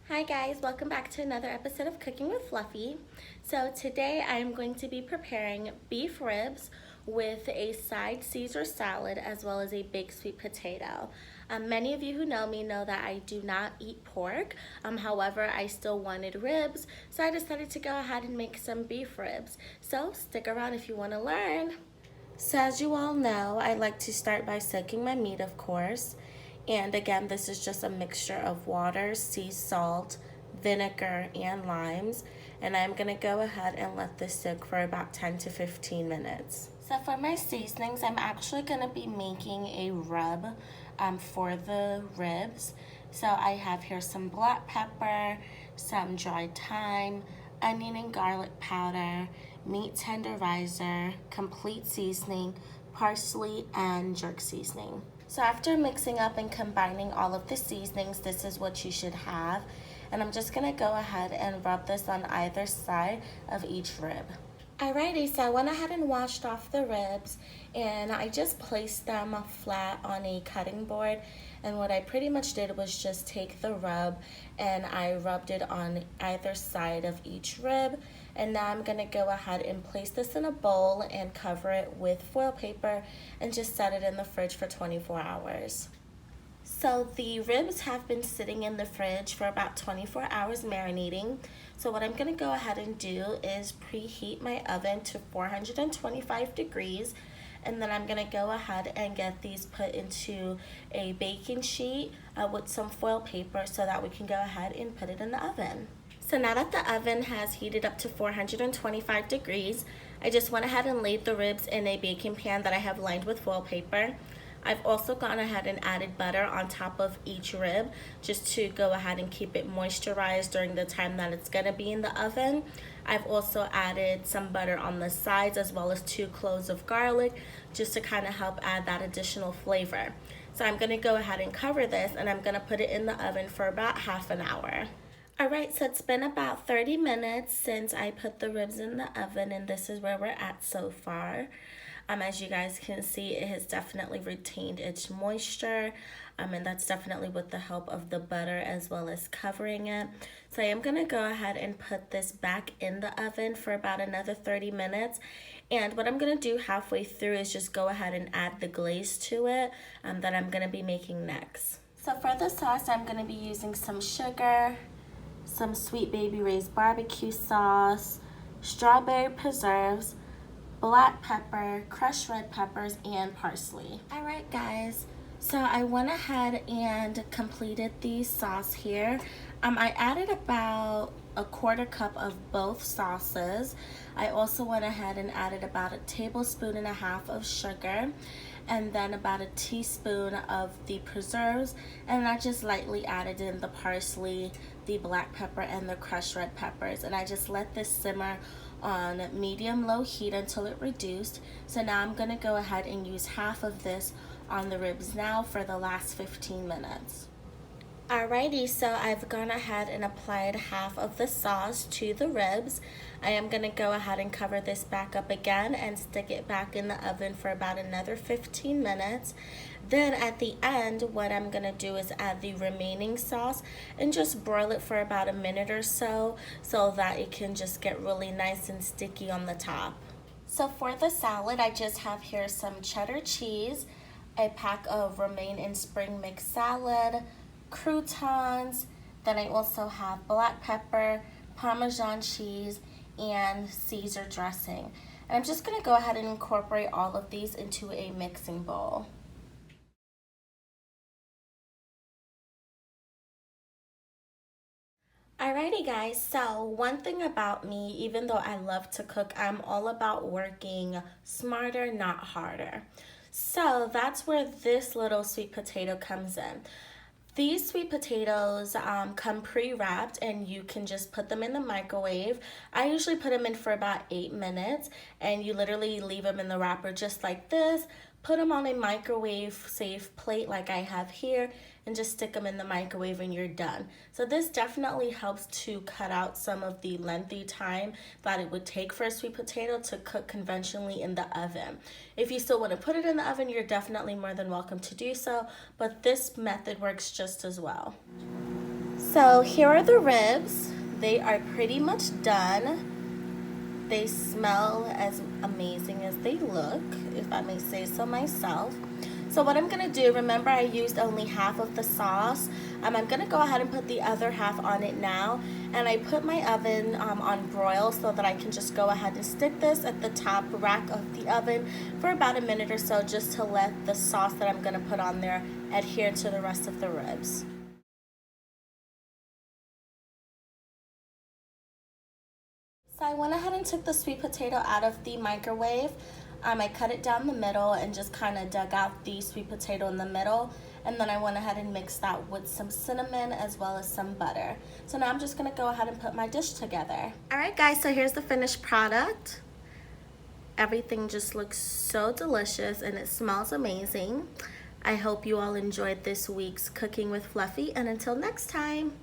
Hi guys, welcome back to another episode of Cooking with Fluffy. So today I am going to be preparing beef ribs with a side Caesar salad as well as a baked sweet potato. Many of you who know me know that I do not eat pork. However, I still wanted ribs, so I decided to go ahead and make some beef ribs. So stick around if you want to learn. So as you all know, I like to start by soaking my meat, of course. And again, this is just a mixture of water, sea salt, vinegar, and limes. And I'm gonna go ahead and let this soak for about 10 to 15 minutes. So for my seasonings, I'm actually gonna be making a rub for the ribs. So I have here some black pepper, some dried thyme, onion and garlic powder, meat tenderizer, complete seasoning, parsley, and jerk seasoning. So after mixing up and combining all of the seasonings, this is what you should have. And I'm just gonna go ahead and rub this on either side of each rib. Alrighty, so I went ahead and washed off the ribs and I just placed them flat on a cutting board. And what I pretty much did was just take the rub and I rubbed it on either side of each rib. And now I'm gonna go ahead and place this in a bowl and cover it with foil paper and just set it in the fridge for 24 hours. So the ribs have been sitting in the fridge for about 24 hours marinating. So what I'm gonna go ahead and do is preheat my oven to 425 degrees. And then I'm gonna go ahead and get these put into a baking sheet with some foil paper so that we can go ahead and put it in the oven. So now that the oven has heated up to 425 degrees, I just went ahead and laid the ribs in a baking pan that I have lined with foil paper. I've also gone ahead and added butter on top of each rib just to go ahead and keep it moisturized during the time that it's gonna be in the oven. I've also added some butter on the sides as well as 2 cloves of garlic just to kind of help add that additional flavor. So I'm gonna go ahead and cover this and I'm gonna put it in the oven for about half an hour. Alright, so it's been about 30 minutes since I put the ribs in the oven and this is where we're at so far. As you guys can see, it has definitely retained its moisture, and that's definitely with the help of the butter as well as covering it. So I am going to go ahead and put this back in the oven for about another 30 minutes. And what I'm going to do halfway through is just go ahead and add the glaze to it that I'm going to be making next. So for the sauce, I'm going to be using some sugar, some Sweet Baby Ray's barbecue sauce, strawberry preserves, black pepper, crushed red peppers, and parsley. Alright guys, so I went ahead and completed the sauce here. I added about a 1/4 cup of both sauces. I also went ahead and added about 1.5 tablespoons of sugar and then about 1 teaspoon of the preserves, and I just lightly added in the parsley, the black pepper, and the crushed red peppers, and I just let this simmer on medium-low heat until it reduced. So now I'm gonna go ahead and use half of this on the ribs now for the last 15 minutes. Alrighty, so I've gone ahead and applied half of the sauce to the ribs. I am gonna go ahead and cover this back up again and stick it back in the oven for about another 15 minutes. Then at the end, what I'm gonna do is add the remaining sauce and just broil it for about a minute or so that it can just get really nice and sticky on the top. So for the salad, I just have here some cheddar cheese, a pack of romaine and spring mix salad, croutons, then I also have black pepper, Parmesan cheese, and Caesar dressing. And I'm just gonna go ahead and incorporate all of these into a mixing bowl. Alrighty guys, so one thing about me, even though I love to cook, I'm all about working smarter, not harder. So that's where this little sweet potato comes in. These sweet potatoes come pre-wrapped and you can just put them in the microwave. I usually put them in for about 8 minutes and you literally leave them in the wrapper just like this. Put them on a microwave safe plate like I have here and just stick them in the microwave and you're done. So this definitely helps to cut out some of the lengthy time that it would take for a sweet potato to cook conventionally in the oven. If you still want to put it in the oven, you're definitely more than welcome to do so, but this method works just as well. So here are the ribs. They are pretty much done. They smell as amazing as they look, if I may say so myself. So what I'm gonna do, remember I used only half of the sauce. I'm gonna go ahead and put the other half on it now. And I put my oven on broil so that I can just go ahead and stick this at the top rack of the oven for about a minute or so, just to let the sauce that I'm gonna put on there adhere to the rest of the ribs. So I went ahead and took the sweet potato out of the microwave. I cut it down the middle and just kind of dug out the sweet potato in the middle. And then I went ahead and mixed that with some cinnamon as well as some butter. So now I'm just gonna go ahead and put my dish together. All right guys, so here's the finished product. Everything just looks so delicious and it smells amazing. I hope you all enjoyed this week's Cooking with Fluffy, and until next time.